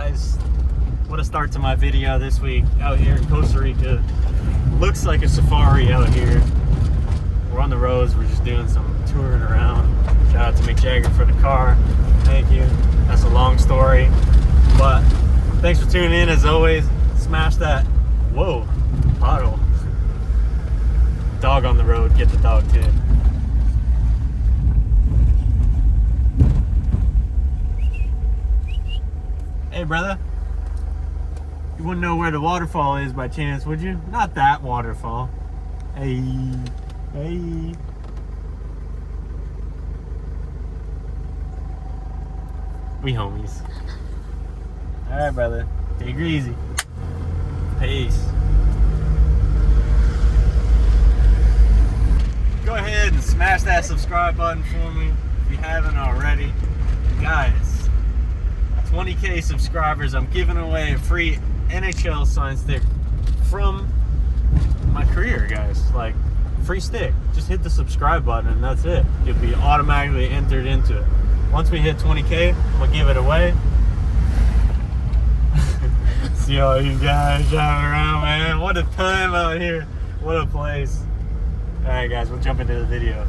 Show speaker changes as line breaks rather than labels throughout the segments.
guys, what a start to my video this week out here in Costa Rica. Looks like a safari out here. We're on the roads, we're just doing some touring around. Shout out to Mick Jagger for the car, thank you. That's a long story, but thanks for tuning in as always. Smash that, whoa, pothole. Dog on the road, get the dog too. Hey brother, you wouldn't know where the waterfall is by chance, would you? Not that waterfall. Hey, hey. We homies. Alright brother, take it easy. Peace. Go ahead and smash that subscribe button for me if you haven't already. Guys, 20K subscribers, I'm giving away a free NHL sign stick from my career, guys. Like, free stick. Just hit the subscribe button and that's it. You'll be automatically entered into it. Once we hit 20K, I'm gonna give it away. See all you guys driving around, man. What a time out here. What a place. Alright guys, we'll jump into the video.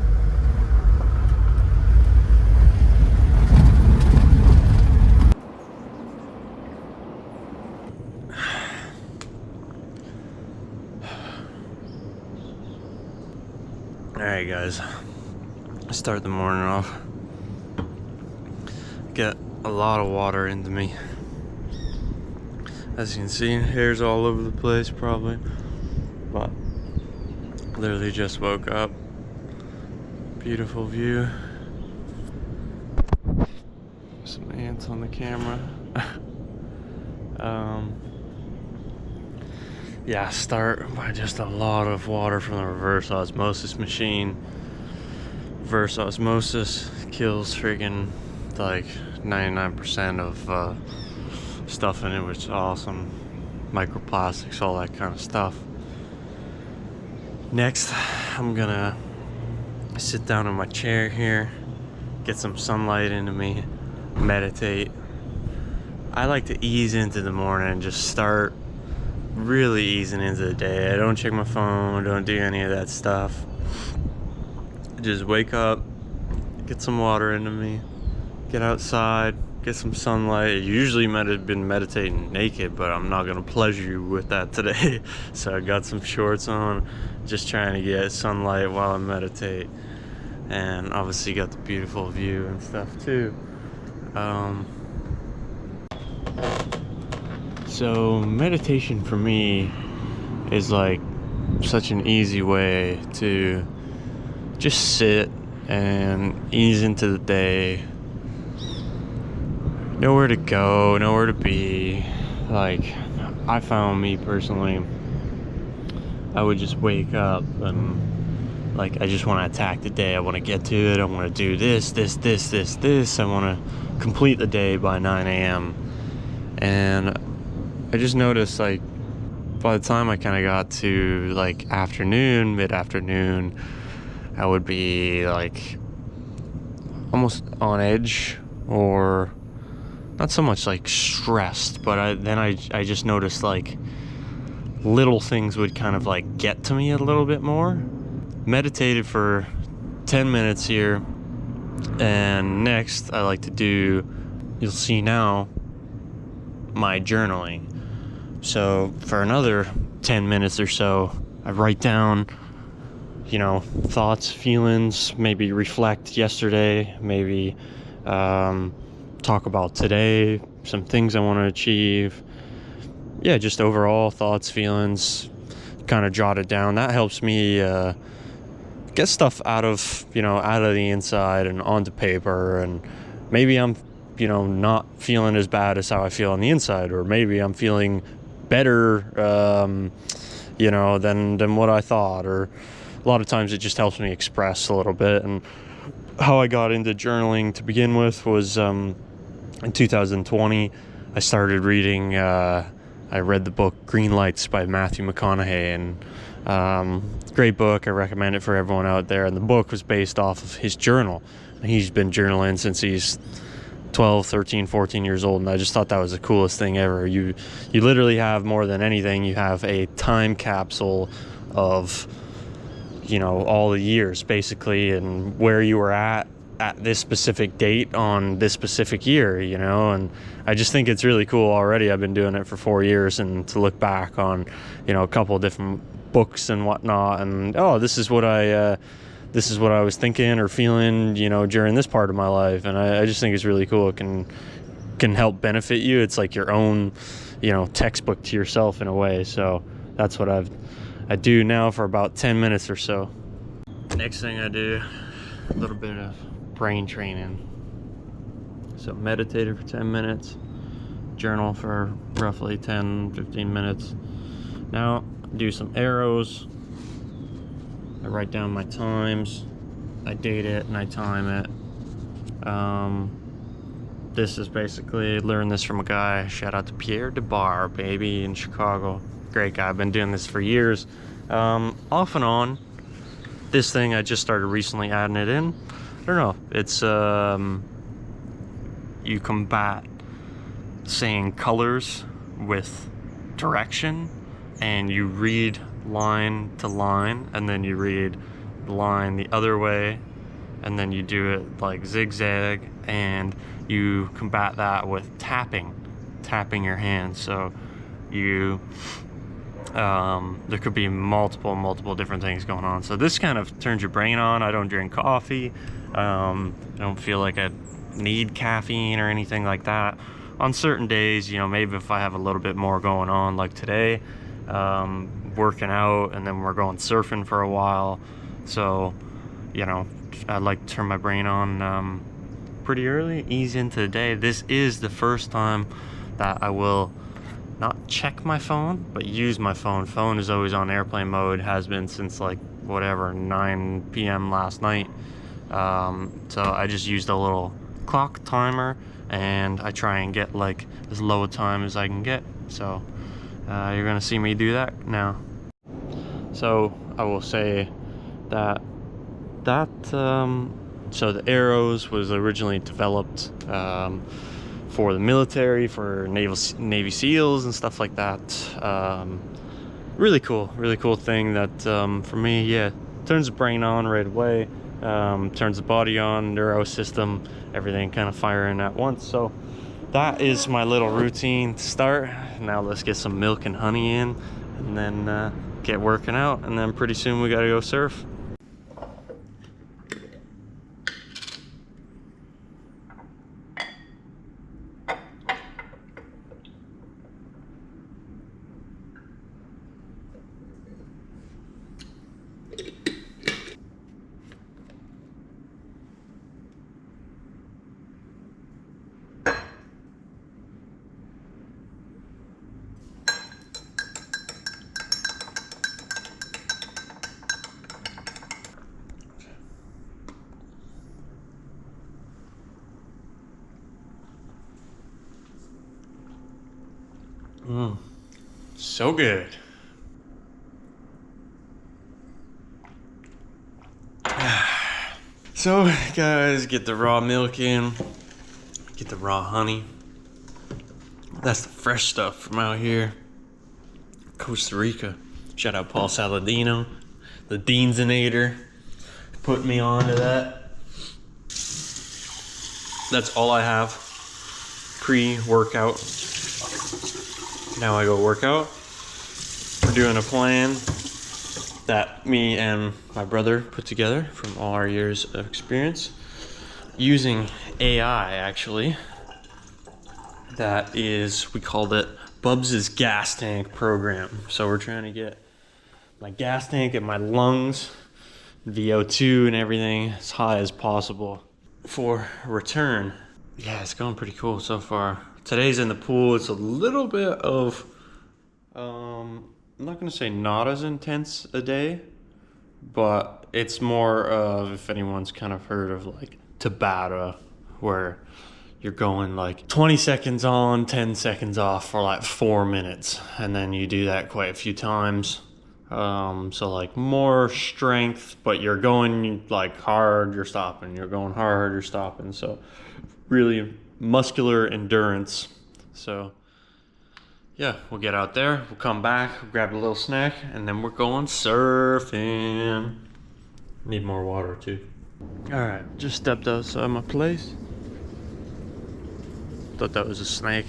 Alright guys, start the morning off. Get a lot of water into me. As you can see, hair's all over the place probably, but literally just woke up. Beautiful view. Some ants on the camera. Yeah, start by just a lot of water from the reverse osmosis machine. Reverse osmosis kills friggin' like 99% of stuff in it, which is awesome. Microplastics, all that kind of stuff. Next, I'm gonna sit down in my chair here, get some sunlight into me, meditate. I like to ease into the morning and just start really easing into the day. I don't check my phone, don't do any of that stuff. Just wake up, get some water into me, get outside, get some sunlight. Usually been meditating naked, but I'm not gonna pleasure you with that today. So I got some shorts on, just trying to get sunlight while I meditate. And obviously got the beautiful view and stuff too. So meditation for me is like such an easy way to just sit and ease into the day. Nowhere to go, nowhere to be. Like, I found me personally, I would just wake up and like I just want to attack the day. I want to get to it. I want to do this. I want to complete the day by 9 a.m. And I just noticed, like, by the time I kind of got to like afternoon, mid-afternoon, I would be like almost on edge, or not so much like stressed, but I just noticed like little things would kind of like get to me a little bit more. Meditated for 10 minutes here, and next I like to do, you'll see now, my journaling. So for another 10 minutes or so, I write down, you know, thoughts, feelings, maybe reflect yesterday, maybe talk about today, some things I want to achieve. Yeah, just overall thoughts, feelings, kind of jot it down. That helps me get stuff out of the inside and onto paper. And maybe I'm, not feeling as bad as how I feel on the inside, or maybe I'm feeling better, than what I thought. Or a lot of times it just helps me express a little bit. And how I got into journaling to begin with was in 2020, I started reading, I read the book Green Lights by Matthew McConaughey, and great book. I recommend it for everyone out there. And the book was based off of his journal. He's been journaling since he's 12, 13, 14 years old, and I just thought that was the coolest thing ever. You literally have, more than anything, you have a time capsule of, you know, all the years basically, and where you were at this specific date on this specific year, you know. And I just think it's really cool already. I've been doing it for 4 years, and to look back on, you know, a couple of different books and whatnot, and oh, this is what I was thinking or feeling, you know, during this part of my life. And I just think it's really cool. It can help benefit you. It's like your own, you know, textbook to yourself in a way. So that's what I do now for about 10 minutes or so. Next thing I do, a little bit of brain training. So meditated for 10 minutes, journal for roughly 10-15 minutes. Now do some arrows. I write down my times, I date it, and I time it. This is basically, learned this from a guy, shout out to Pierre DeBar, baby, in Chicago. Great guy. I've been doing this for years, off and on. This thing I just started recently adding it in. I don't know, it's you combat saying colors with direction, and you read line to line, and then you read the line the other way, and then you do it like zigzag, and you combat that with tapping your hands. So you there could be multiple different things going on. So this kind of turns your brain on. I don't drink coffee. I don't feel like I need caffeine or anything like that. On certain days, you know, maybe if I have a little bit more going on, like today, working out, and then we're going surfing for a while. So, you know, I like to turn my brain on pretty early, ease into the day. This is the first time that I will not check my phone, but use my phone. Phone is always on airplane mode, has been since like whatever 9 p.m. last night. So I just used a little clock timer, and I try and get like as low a time as I can get. So you're gonna see me do that now. So I will say that so the arrows was originally developed for the military, for Navy SEALs and stuff like that. Really cool thing that for me, yeah, turns the brain on right away, turns the body on, neuro system, everything kind of firing at once. So that is my little routine to start. Now let's get some milk and honey in, and then get working out, and then pretty soon we gotta go surf. So good. So guys, get the raw milk in, get the raw honey. That's the fresh stuff from out here, Costa Rica. Shout out Paul Saladino, the Deanzinator, put me on to that. That's all I have pre-workout. Now I go work out. We're doing a plan that me and my brother put together from all our years of experience using AI, actually. That is, we called it Bubs's gas tank program. So we're trying to get my gas tank and my lungs, VO2 and everything as high as possible for return. Yeah, it's going pretty cool so far. Today's in the pool. It's a little bit of, I'm not gonna say not as intense a day, but it's more of, if anyone's kind of heard of like Tabata, where you're going like 20 seconds on, 10 seconds off for like 4 minutes. And then you do that quite a few times. So like more strength, but you're going like hard, you're stopping, you're going hard, you're stopping. So really muscular endurance. So yeah, we'll get out there, we'll come back, we'll grab a little snack, and then we're going surfing. Need more water too. All right, just stepped outside my place. Thought that was a snake.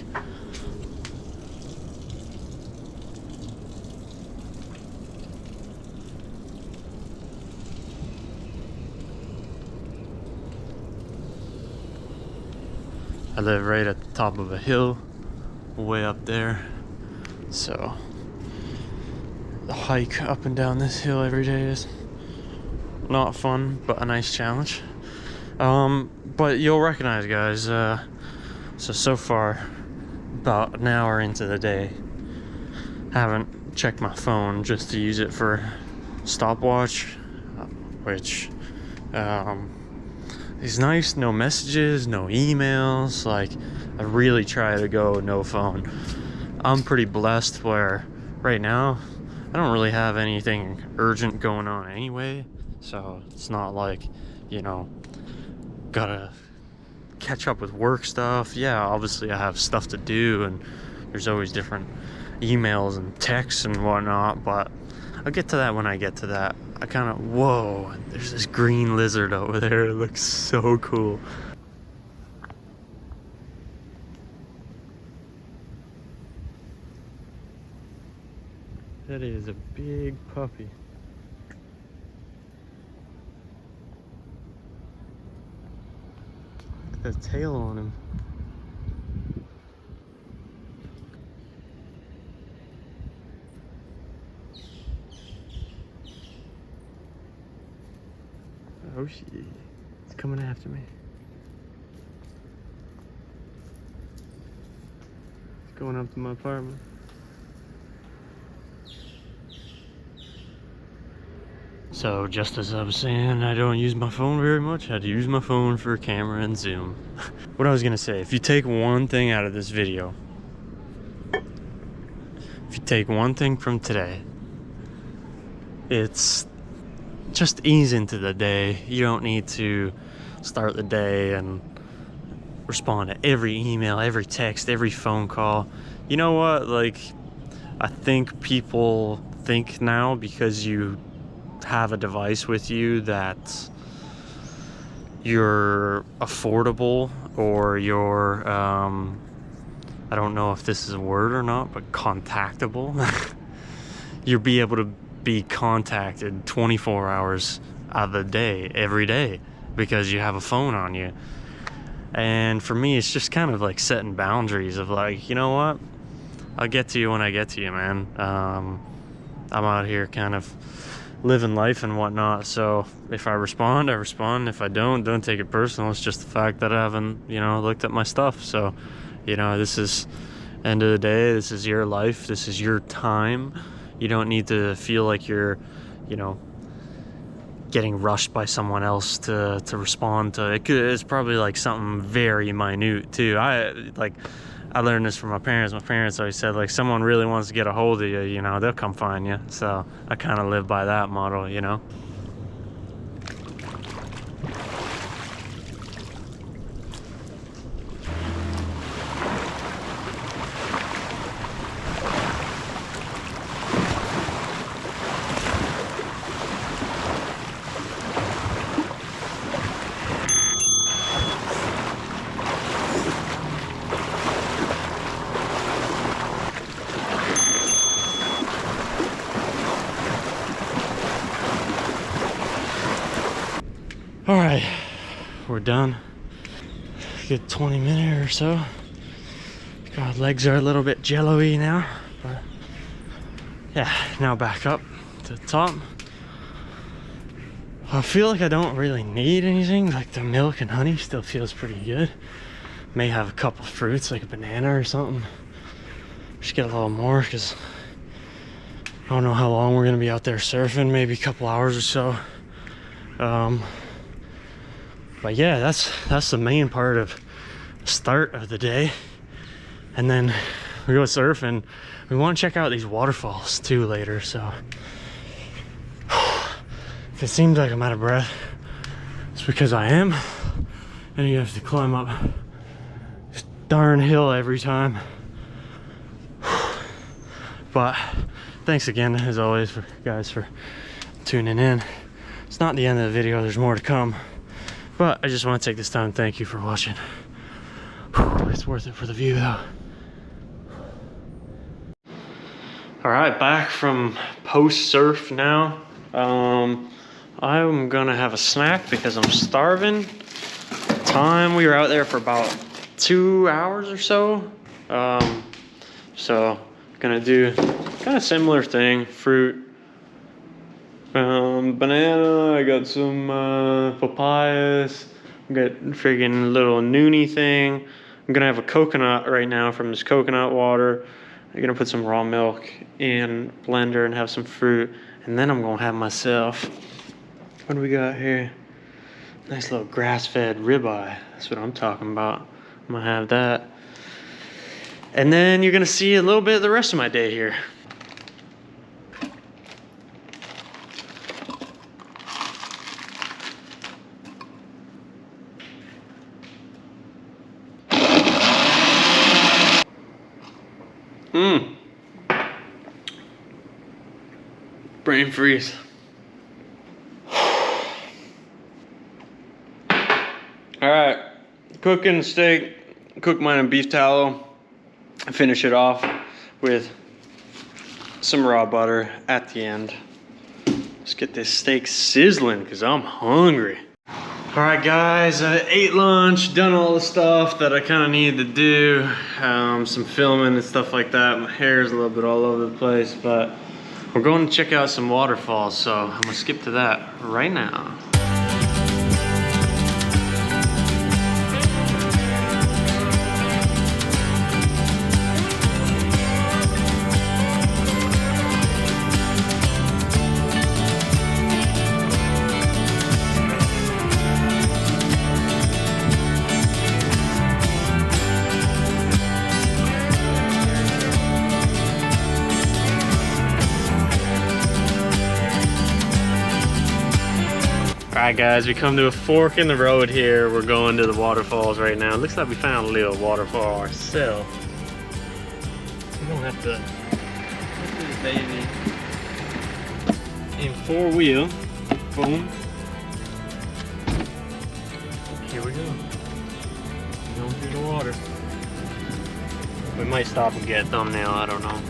I live right at the top of a hill, way up there. So the hike up and down this hill every day is not fun, but a nice challenge. But you'll recognize, guys, so far, about an hour into the day, haven't checked my phone just to use it for stopwatch, which is nice. No messages, no emails. Like, I really try to go no phone. I'm pretty blessed where right now I don't really have anything urgent going on anyway, so it's not like, you know, gotta catch up with work stuff. Yeah, obviously I have stuff to do, and there's always different emails and texts and whatnot, but I'll get to that when I get to that. I kind of, whoa, there's this green lizard over there. It looks so cool. That is a big puppy. Look at the tail on him. Oh shit, it's coming after me. It's going up to my apartment. So just as I was saying, I don't use my phone very much. I had to use my phone for camera and Zoom. What I was gonna say, if you take one thing out of this video, if you take one thing from today, it's just ease into the day. You don't need to start the day and respond to every email, every text, every phone call. You know what? Like, I think people think now because you have a device with you that you're affordable, or you're, I don't know if this is a word or not, but contactable. You'll be able to be contacted 24 hours out of the day, every day, because you have a phone on you. And for me, it's just kind of like setting boundaries of like, you know what? I'll get to you when I get to you, man. I'm out here kind of living life and whatnot. So if I respond, I respond. If I don't take it personal. It's just the fact that I haven't, you know, looked at my stuff. So, you know, this is end of the day. This is your life. This is your time. You don't need to feel like you're, you know, getting rushed by someone else to respond to it. It's probably like something very minute too. I learned this from my parents. My parents always said, like, someone really wants to get a hold of you, you know, they'll come find you. So I kind of live by that model, you know. All right, we're done. Good 20 minutes or so. God, legs are a little bit jello-y now, but yeah, now back up to the top. I feel like I don't really need anything. Like, the milk and honey still feels pretty good. May have a couple of fruits, like a banana or something. Just get a little more, because I don't know how long we're gonna be out there surfing, maybe a couple hours or so. But yeah, that's the main part of the start of the day. And then we go surfing. We want to check out these waterfalls too later, so If it seems like I'm out of breath, it's because I am. And you have to climb up this darn hill every time. But thanks again, as always, for guys for tuning in. It's not the end of the video, there's more to come. But I just want to take this time and thank you for watching. It's worth it for the view though. Alright, back from post-surf now. I'm gonna have a snack because I'm starving. We were out there for about 2 hours or so. So gonna do kind of similar thing, fruit. Banana, I got some papayas, I got friggin' little noonie thing. I'm gonna have a coconut right now from this coconut water. I'm gonna put some raw milk in blender and have some fruit, and then I'm gonna have myself, what do we got here? Nice little grass-fed ribeye. That's what I'm talking about. I'm gonna have that. And then you're gonna see a little bit of the rest of my day here. Brain freeze. Alright, cooking steak, cook mine in beef tallow. Finish it off with some raw butter at the end. Let's get this steak sizzling because I'm hungry. Alright guys, I ate lunch, done all the stuff that I kind of needed to do. Some filming and stuff like that. My hair is a little bit all over the place, but we're going to check out some waterfalls, so I'm gonna skip to that right now. Alright guys, we come to a fork in the road here. We're going to the waterfalls right now. It looks like we found a little waterfall ourselves. We don't have to put this baby in 4-wheel. Boom. Here we go. Going through the water. We might stop and get a thumbnail, I don't know.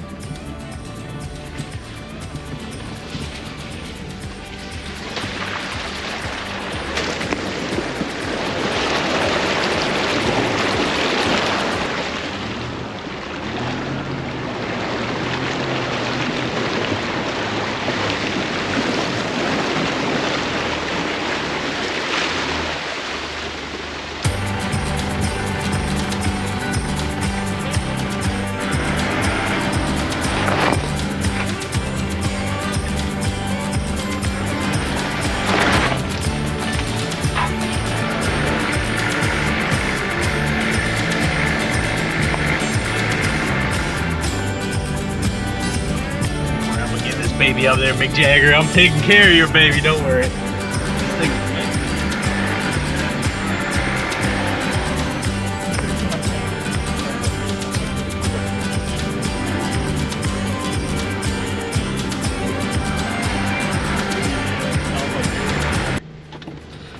Baby up there, Mick Jagger. I'm taking care of your baby, don't worry.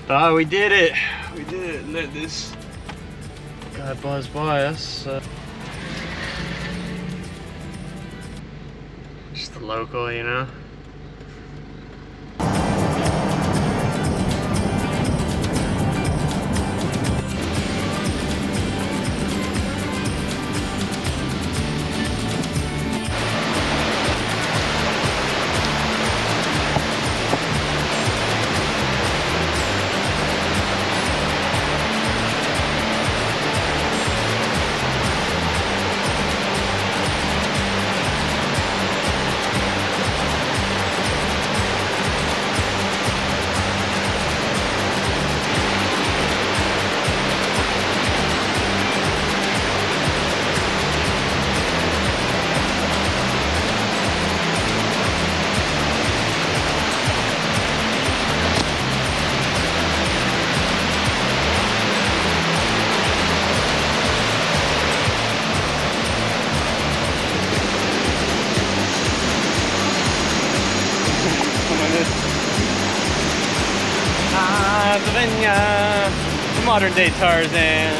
Oh, we did it. We did it. Let this guy buzz by us. Just a local, you know. the modern day Tarzan.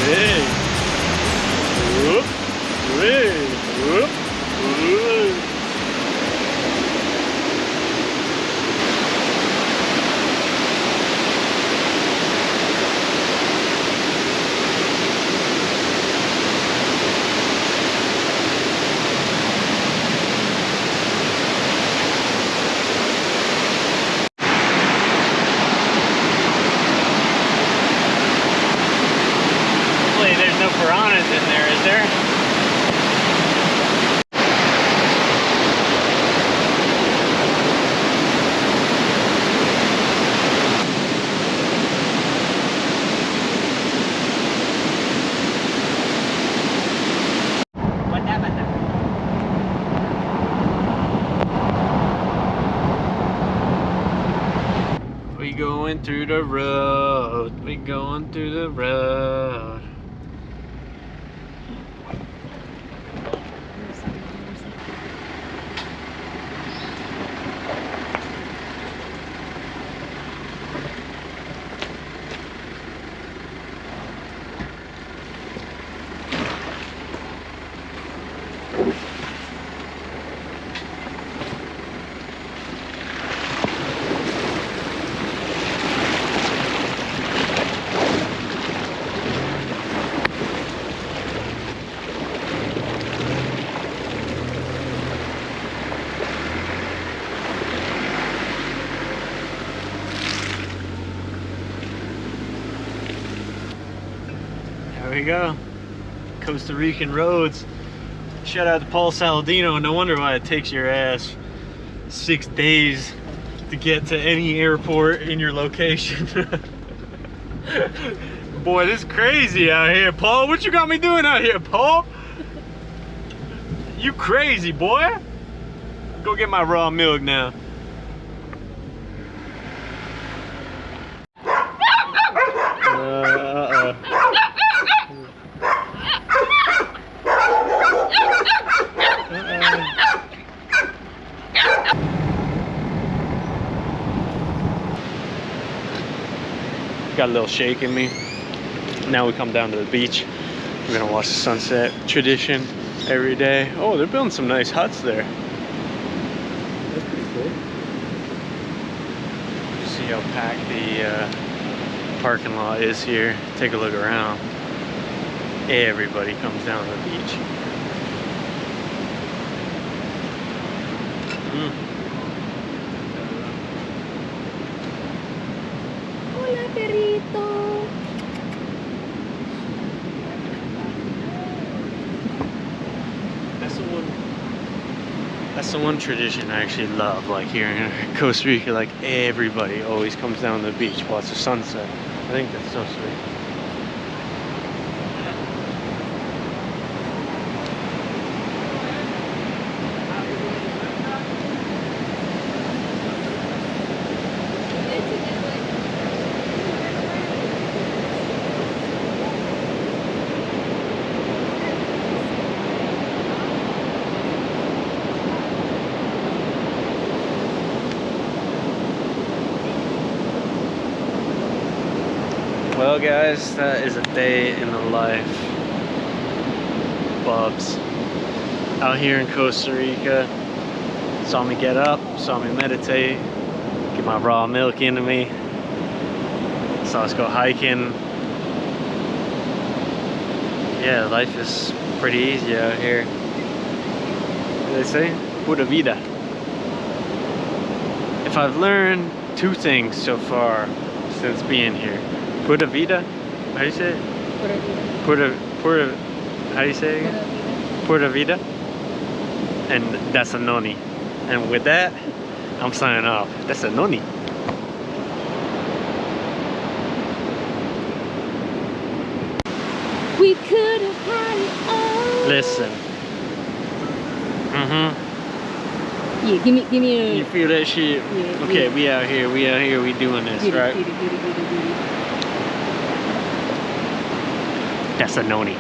Hey. Whoop. Hey. Whoop. Whoop. There's no piranhas in there, is there? We going through the road. We going through the road. There we go. Costa Rican roads. Shout out to Paul Saladino. No wonder why it takes your ass 6 days to get to any airport in your location. Boy, this is crazy out here, Paul. What you got me doing out here, Paul? You crazy, boy. Go get my raw milk now. Got a little shake in me. Now we come down to the beach. We're gonna watch the sunset. Tradition every day. Oh, they're building some nice huts there. That's pretty cool. See how packed the parking lot is here. Take a look around. Everybody comes down to the beach.
Hola, perrito.
That's the one tradition I actually love, like here in Costa Rica, like everybody always comes down to the beach, watch the sunset. I think that's so sweet. Well guys, that is a day in the life. Bubs. Out here in Costa Rica. Saw me get up, saw me meditate, get my raw milk into me. Saw us go hiking. Yeah, life is pretty easy out here. What do they say? Pura vida. If I've learned 2 things so far since being here. Pura vida? How do you say it? Pura, how do you say it again? Pura vida. And that's a noni. And with that, I'm signing off. That's a noni.
We could have had it all.
Listen.
Yeah, give me a.
You feel that shit?
Yeah,
okay,
yeah.
we out here, we doing this, right? That's a noni.